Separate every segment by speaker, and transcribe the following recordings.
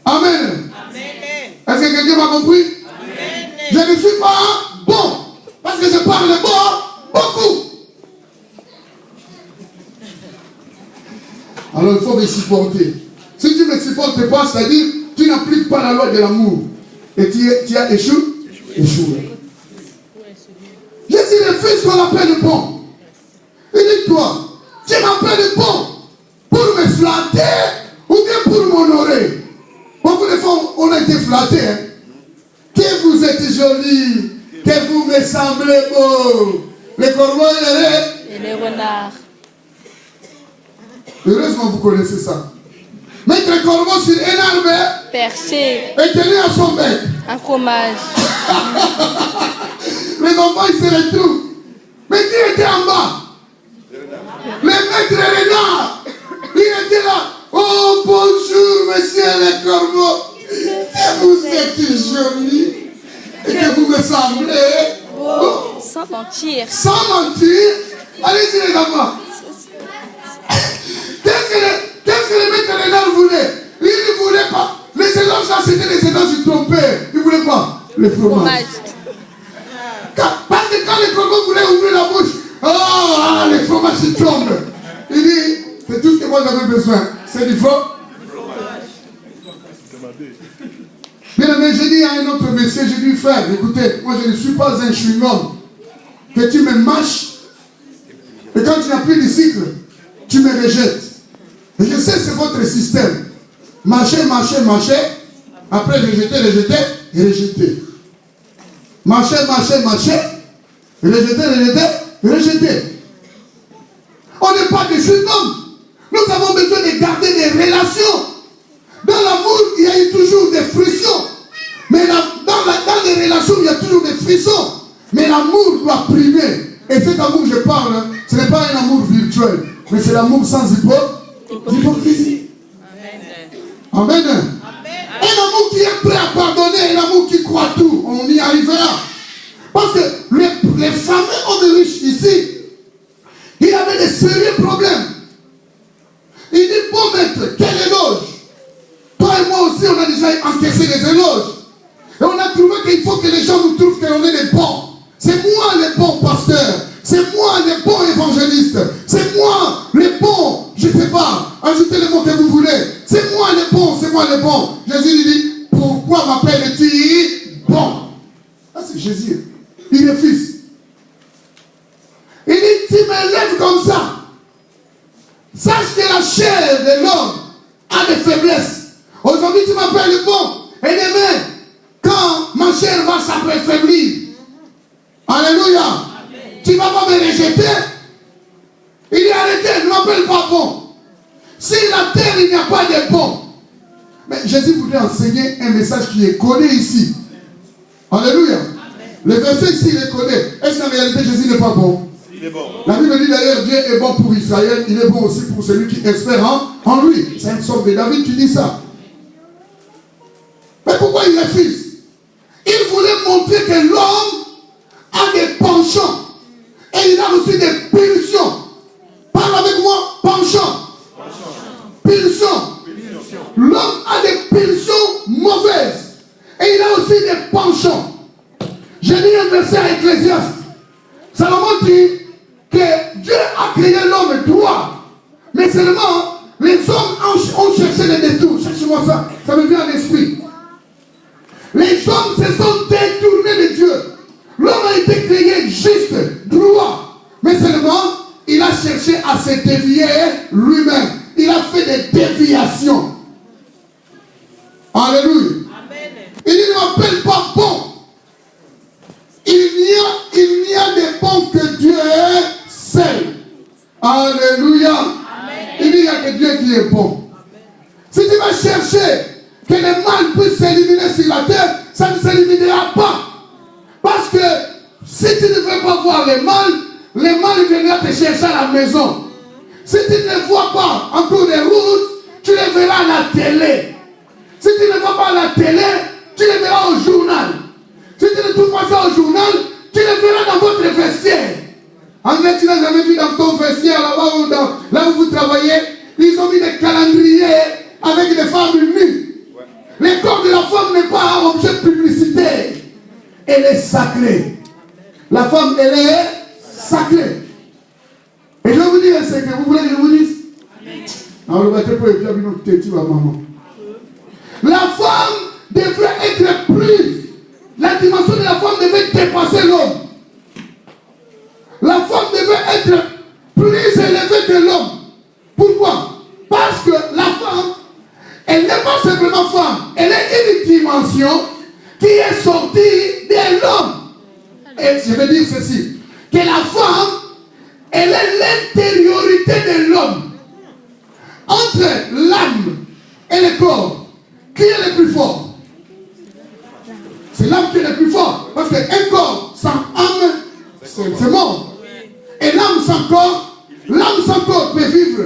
Speaker 1: Amen. Est-ce que quelqu'un m'a compris? Amen. Je ne suis pas bon. Parce que je parle bon beaucoup. Alors il faut me supporter. Si tu ne me supportes pas, c'est-à-dire tu n'appliques pas la loi de l'amour. Et tu as échoué. Jésus refuse qu'on l'appelle bon. Il dit toi, tu m'appelles bon pour me flatter ou bien pour m'honorer. Beaucoup de fois on a été flattés. Hein? Que vous êtes jolis, que vous me semblez beau. Les corbeaux et les renards. Heureusement vous connaissez ça. Mettre le corbeau sur un arbre
Speaker 2: perché
Speaker 1: et tenir à son bec.
Speaker 2: Un fromage.
Speaker 1: Les enfants ils se retrouvent. Mais qui était en bas? Le maître renard. Il était là. Oh bonjour monsieur le corbeau. Que vous êtes jolis. Et que vous me semblez beau.
Speaker 2: Sans mentir.
Speaker 1: Sans mentir. Allez-y les enfants. Qu'est-ce que le maître renard voulait? Il ne voulait pas. Les éloges là, c'était les éloges du trompeur. Il voulait quoi? Le fromage. Parce que quand le corbeau voulait ouvrir la bouche, oh, le fromage il tombe. Il dit, c'est tout ce que moi j'avais besoin. C'est du fromage. Bien aimé, j'ai dit à un autre monsieur, j'ai dit, frère, écoutez, moi je ne suis pas un chewing-gum. Que tu me mâches. Et quand tu n'as plus de cycle, tu me rejettes. Et je sais, c'est votre système. Mâcher, mâcher, mâcher. Après, rejeter, rejeter et rejeter. Mâcher, mâcher, mâcher. Rejeter, rejeter et rejeter. On n'est pas des chewing-gums. Nous avons besoin de garder des relations. Dans l'amour, il y a eu toujours des frictions. Mais dans les relations, il y a toujours des frictions. Mais l'amour doit primer. Et cet amour que je parle, ce n'est pas un amour virtuel. Mais c'est l'amour sans hypocrisie. Amen. Amen. Un amour qui est prêt à pardonner, un amour qui croit tout. On y arrivera. Parce que les fameux hommes riches ici, il avait des sérieux problèmes. Il dit, bon maître, quel éloge. Toi et moi aussi, on a déjà encaissé des éloges. Et on a trouvé qu'il faut que les gens nous trouvent qu'on est les bons. C'est moi le bon pasteur. C'est moi le bon évangéliste. C'est moi le bon, je ne sais pas, ajoutez le mot que vous voulez. C'est moi le bon, c'est moi le bon. Jésus lui dit, pourquoi m'appelles-tu bon? Ah, c'est Jésus. Il refuse. Il dit, tu m'élèves comme ça. Sache que la chair de l'homme a des faiblesses. Aujourd'hui, tu m'appelles bon. Et demain, quand ma chair va s'affaiblir, alléluia, amen. Tu ne vas pas me rejeter. Il dit, arrêtez, ne m'appelle pas bon. Si la terre, il n'y a pas de bon. Mais Jésus voudrait enseigner un message qui est collé ici. Alléluia. Amen. Le verset ici, il est collé. Est-ce qu'en réalité, Jésus n'est pas bon? Il est bon. La Bible dit d'ailleurs, Dieu est bon pour Israël. Il est bon aussi pour celui qui espère en lui. C'est un psaume de David qui dit ça. Mais pourquoi il refuse? Il voulait montrer que l'homme a des penchants. Et il a aussi des pulsions. Parle avec moi, penchants. Pulsions. L'homme a des pulsions mauvaises. Et il a aussi des penchants. J'ai lu un verset à Ecclésiaste. Salomon dit que Dieu a créé l'homme droit. Mais seulement, les hommes ont cherché les détours. Cherchez-moi ça. Ça me vient à l'esprit. Les hommes se sont détournés de Dieu. L'homme a été créé juste, droit. Mais seulement, il a cherché à se dévier lui-même. Il a fait des déviations. Alléluia. Amen. Il ne m'appelle pas bon. Il n'y a des bons que Dieu seul. Alléluia. Amen. Il n'y a que Dieu qui est bon. Amen. Si tu vas chercher que le mal puisse s'éliminer sur la terre, ça ne s'éliminera pas. Parce que si tu ne veux pas voir le mal viendra te chercher à la maison. Si tu ne vois pas en cours de route, tu le verras à la télé. Si tu ne vois pas à la télé, tu le verras au journal. Si tu ne trouves pas ça au journal, tu le verras dans votre vestiaire. En fait, tu n'as jamais vu dans ton vestiaire là-bas ou là où vous travaillez, ils ont mis des calendriers avec des femmes nues. elle est sacrée. La femme, elle est sacrée. Et je vais vous dire un secret. Vous voulez que je vous dise? La femme devrait être plus. La dimension de la femme devait dépasser l'homme. La femme devait être plus élevée que l'homme. Pourquoi? Parce que la femme, elle n'est pas simplement femme. Elle est une dimension qui est sortie de l'homme. Et je veux dire ceci, que la femme, elle est l'intériorité de l'homme. Entre l'âme et le corps, qui est le plus fort? C'est l'âme qui est le plus fort. Parce qu'un corps sans âme, c'est mort. Et l'âme sans corps peut vivre.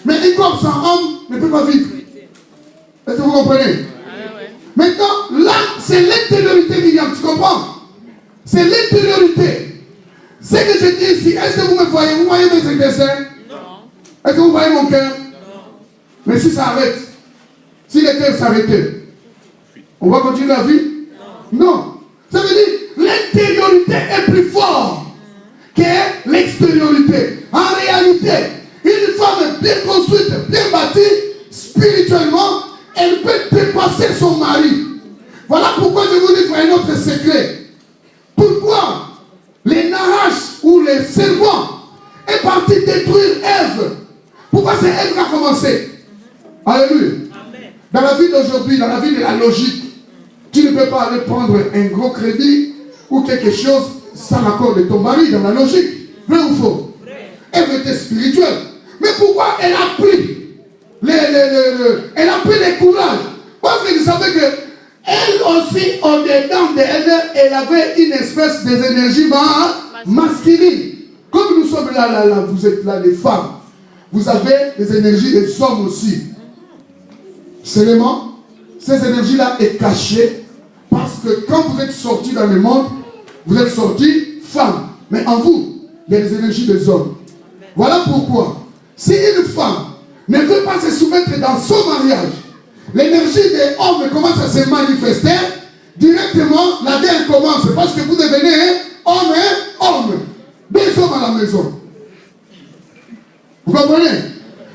Speaker 1: Mais un corps sans âme ne peut pas vivre. Est-ce que vous comprenez? Maintenant, l'âme, c'est l'intériorité, Myriam, tu comprends? C'est l'intériorité. Ce que je dis ici, est-ce que vous me voyez? Vous voyez mes intestins? Non. Est-ce que vous voyez mon cœur? Non. Mais si ça arrête, si le cœur s'arrêtait, on va continuer la vie? Non. Ça veut dire, l'intériorité est plus forte que l'extériorité. En réalité, une femme bien construite, bien bâtie, spirituellement, elle peut dépasser son mari. Voilà pourquoi je vous livre un autre secret. Pourquoi les Nahash ou les serpents est parti détruire Ève? Pourquoi c'est Ève qui a commencé? Alléluia. Dans la vie d'aujourd'hui, dans la vie de la logique, tu ne peux pas aller prendre un gros crédit ou quelque chose sans l'accord de ton mari, dans la logique. Vrai ou faux? Ève était spirituelle. Mais pourquoi elle a pris elle a pris le courage? Parce qu'elle savait que elle aussi, au-dedans d'elle, elle avait une espèce d'énergie masculine. Comme nous sommes là, vous êtes là, les femmes. Vous avez des énergies des hommes aussi. Seulement, ces énergies-là sont cachées parce que quand vous êtes sortis dans le monde, vous êtes sortis femmes. Mais en vous, il y a des énergies des hommes. Voilà pourquoi, si une femme ne veut pas se soumettre dans son mariage, l'énergie des hommes commence à se manifester, directement la guerre commence parce que vous devenez homme et homme. Deux hommes à la maison. Vous comprenez?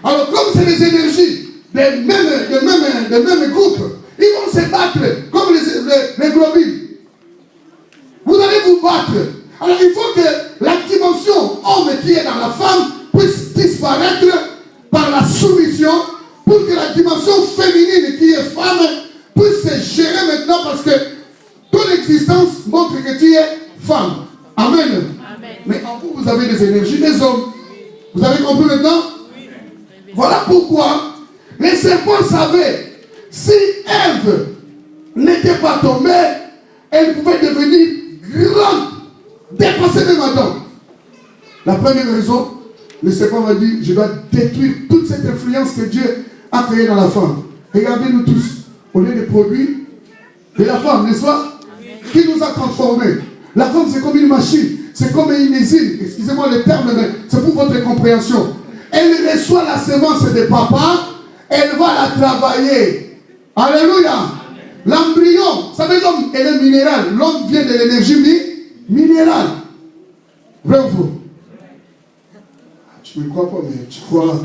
Speaker 1: Alors comme c'est les énergies des mêmes groupes, ils vont se battre comme les globules. Vous allez vous battre. Alors il faut que la dimension homme qui est dans la femme puisse disparaître par la soumission, pour que la dimension féminine qui est femme puisse se gérer maintenant, parce que ton existence montre que tu es femme. Amen. Amen. Mais en vous, vous avez des énergies des hommes. Vous avez compris maintenant? Oui. Voilà pourquoi les serpents savaient, si Ève n'était pas tombée, elle pouvait devenir grande, dépasser même Adam. La première raison, le serpent m'a dit, je dois détruire toute cette influence que Dieu a créée dans la femme. Regardez-nous tous, on est des produits de la femme, n'est-ce pas? Qui nous a transformés. La femme, c'est comme une machine, c'est comme une usine. Excusez-moi le terme, mais c'est pour votre compréhension. Elle reçoit la semence de papa, elle va la travailler. Alléluia. L'embryon, vous savez, l'homme, elle est minéral. L'homme vient de l'énergie minérale. Vrai ou faux? Tu ne me crois pas, mais tu crois.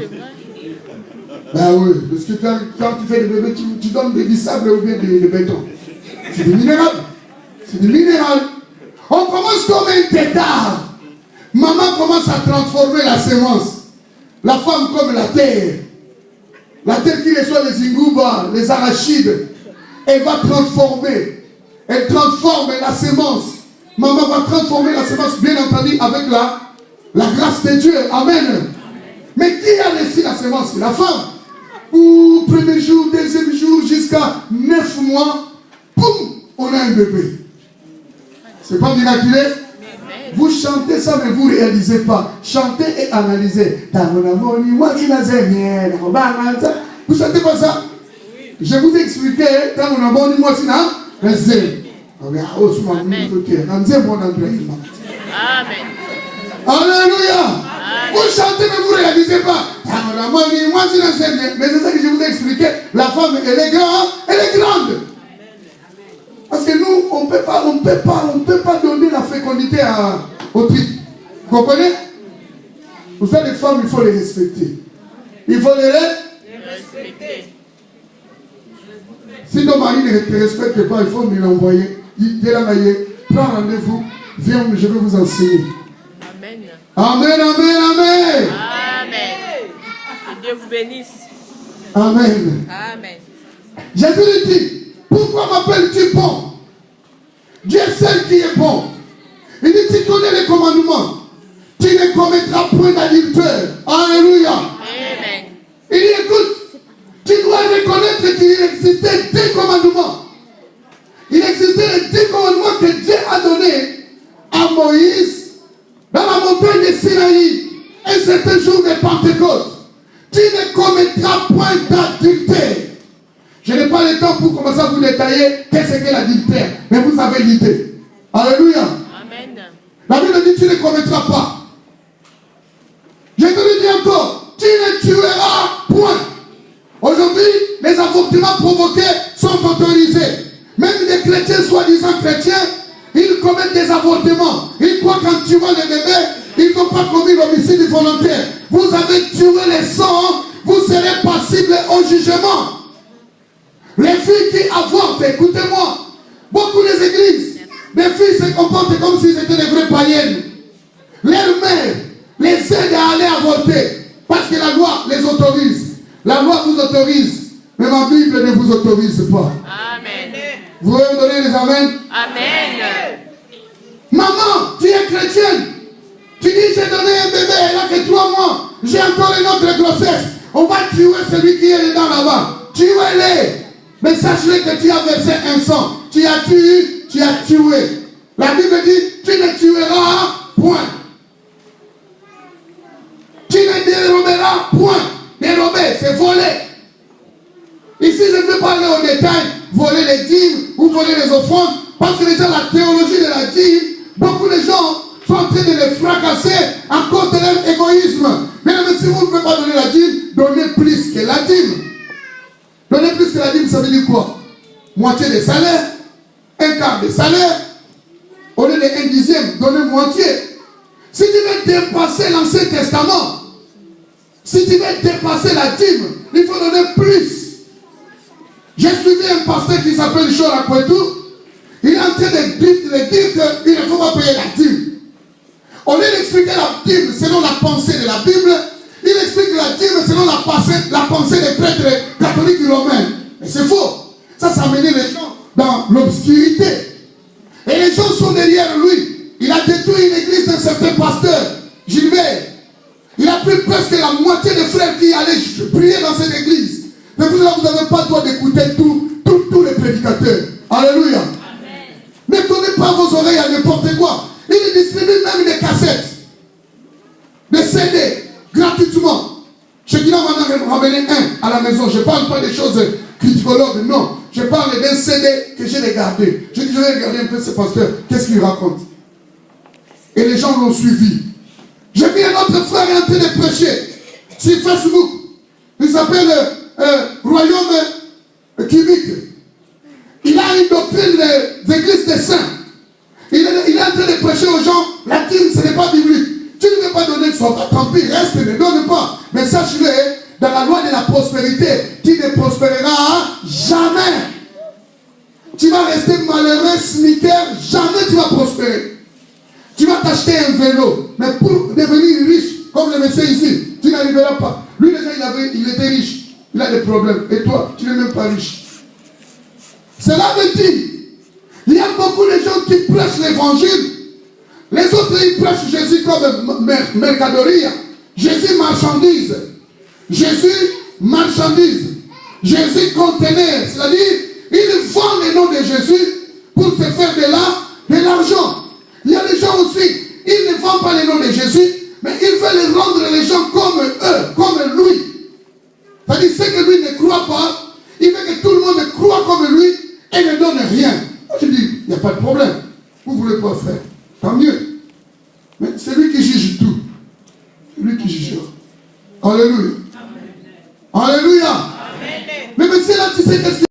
Speaker 1: Ben oui, parce que quand tu fais des bébés, tu donnes des sables ou bien des béton. C'est du minéral. C'est du minéral. On commence comme un tétard. Maman commence à transformer la semence. La femme comme la terre. La terre qui reçoit les ingouba, les arachides. Elle va transformer. Elle transforme la semence. Maman va transformer la semence, bien entendu, avec la grâce de Dieu. Amen. Mais qui a laissé la semence? La femme. Ou premier jour, deuxième jour, jusqu'à 9 mois, boum, on a un bébé. C'est pas miraculeux? Vous chantez ça, mais vous ne réalisez pas. Chantez et analysez. Vous chantez pas ça? Je vous ai expliqué. Amen. Alléluia. Vous chantez mais vous ne réalisez pas. Mais c'est ça que je vous ai expliqué. La femme, elle est grande. Parce que nous, on on peut pas donner la fécondité au triple. Vous comprenez? Vous savez, les femmes, il faut les respecter. Il faut les respecter. Si ton mari ne te respecte pas, il faut me l'envoyer. Il dit la maille, prends rendez-vous, viens, je vais vous enseigner.
Speaker 2: Amen.
Speaker 1: Amen, amen, amen.
Speaker 2: Amen. Que Dieu vous bénisse.
Speaker 1: Amen.
Speaker 2: Amen.
Speaker 1: Jésus lui dit, pourquoi m'appelles-tu bon? Dieu est seul qui est bon. Il dit, tu connais les commandements. Tu ne commettras point d'adultère. Alléluia.
Speaker 2: Amen.
Speaker 1: Il dit, écoute, tu dois reconnaître qu'il existait 10 commandements. Il existait les 10 commandements que Dieu a donnés à Moïse dans la montagne de Sinaï, un certain jour de Pentecôte. Tu ne commettras point d'adultère. Je n'ai pas le temps pour commencer à vous détailler qu'est-ce que l'adultère, mais vous avez l'idée. Alléluia.
Speaker 2: Amen.
Speaker 1: La Bible dit, tu ne commettras pas. Je te le dis encore, tu ne tueras point. Aujourd'hui, les avortements provoqués sont autorisés. Même des chrétiens, soi-disant chrétiens, ils commettent des avortements. Ils croient qu'en tuant les bébés, ils n'ont pas commis l'homicide volontaire. Vous avez tué les sangs, vous serez passible au jugement. Les filles qui avortent, écoutez-moi, beaucoup des églises, les filles se comportent comme si c'était des vraies païennes. Leurs mères les aident à aller avorter parce que la loi les autorise. La loi vous autorise, mais ma Bible ne vous autorise pas.
Speaker 2: Amen.
Speaker 1: Vous pouvez me donner les amens?
Speaker 2: Amen.
Speaker 1: Maman, tu es chrétienne. Tu dis, j'ai donné un bébé, elle a que 3 mois. J'ai encore une autre grossesse. On va tuer celui qui est dedans là-bas. Tuez-les. Mais sache-le que tu as versé un sang. Tu as tué. La Bible dit, tu ne tueras point. Tu ne déroberas point. Dérober, c'est voler. Ici, je ne veux pas aller au détail, voler les dîmes ou voler les offrandes, parce que déjà la théologie de la dîme, beaucoup de gens sont en train de les fracasser à cause de leur égoïsme. Mais si vous ne pouvez pas donner la dîme, donnez plus que la dîme. Donner plus que la dîme, ça veut dire quoi? Moitié des salaires, un quart des salaires, au lieu de 1/10, donnez moitié. Si tu veux dépasser l'Ancien Testament, si tu veux dépasser la dîme, il faut donner plus. J'ai suivi un pasteur qui s'appelle Chora Kwetou. Il est en train de dire qu'il ne faut pas payer la dîme. Au lieu d'expliquer la dîme selon la pensée de la Bible, il explique la dîme selon la pensée des prêtres catholiques et romains. Mais c'est faux. Ça a amené les gens dans l'obscurité. Et les gens sont derrière lui. Il a détruit une église d'un certain pasteur, Gilbert. Il a pris presque la moitié des frères qui allaient prier dans cette église. Mais vous n'avez pas le droit d'écouter tous les prédicateurs. Alléluia. Amen. Ne donnez pas vos oreilles à n'importe quoi. Il distribue même des cassettes, des CD, gratuitement. Je dis là, maintenant, ramener un à la maison. Je ne parle pas des choses criticologues, non. Je parle d'un CD que j'ai regardé. Je dis, je vais regarder un peu ce pasteur. Qu'est-ce qu'il raconte? Et les gens l'ont suivi. J'ai vu un autre frère en train de prêcher sur Facebook. Il s'appelle Royaume Québec. Il a une doctrine des églises des saints. Il est en train de prêcher aux gens, la dîme, ce n'est pas biblique. Tu ne veux pas donner de soi, tant pis, reste, ne donne pas. Mais sache-le, dans la loi de la prospérité, tu ne prospéreras jamais. Tu vas rester malheureux, sniqueur, jamais tu vas prospérer. Tu vas t'acheter un vélo, mais pour devenir riche, comme le monsieur ici, tu n'arriveras pas. Lui déjà, il était riche, il a des problèmes. Et toi, tu n'es même pas riche. Cela veut dire, il y a beaucoup de gens qui prêchent l'évangile. Les autres, ils prêchent Jésus comme mercaderie. Jésus marchandise. Jésus marchandise. Jésus conteneur. C'est-à-dire, ils vendent le nom de Jésus pour se faire de l'argent. Il y a des gens aussi, ils ne vendent pas le nom de Jésus, mais ils veulent rendre les gens comme eux, comme lui. C'est-à-dire, ce que lui ne croit pas, il veut que tout le monde croit comme lui et ne donne rien. Je dis, il n'y a pas de problème. Vous voulez pas faire, tant mieux. Mais c'est lui qui juge tout. C'est lui qui jugera. Alléluia. Alléluia. Amen. Mais monsieur là, tu sais qu'est-ce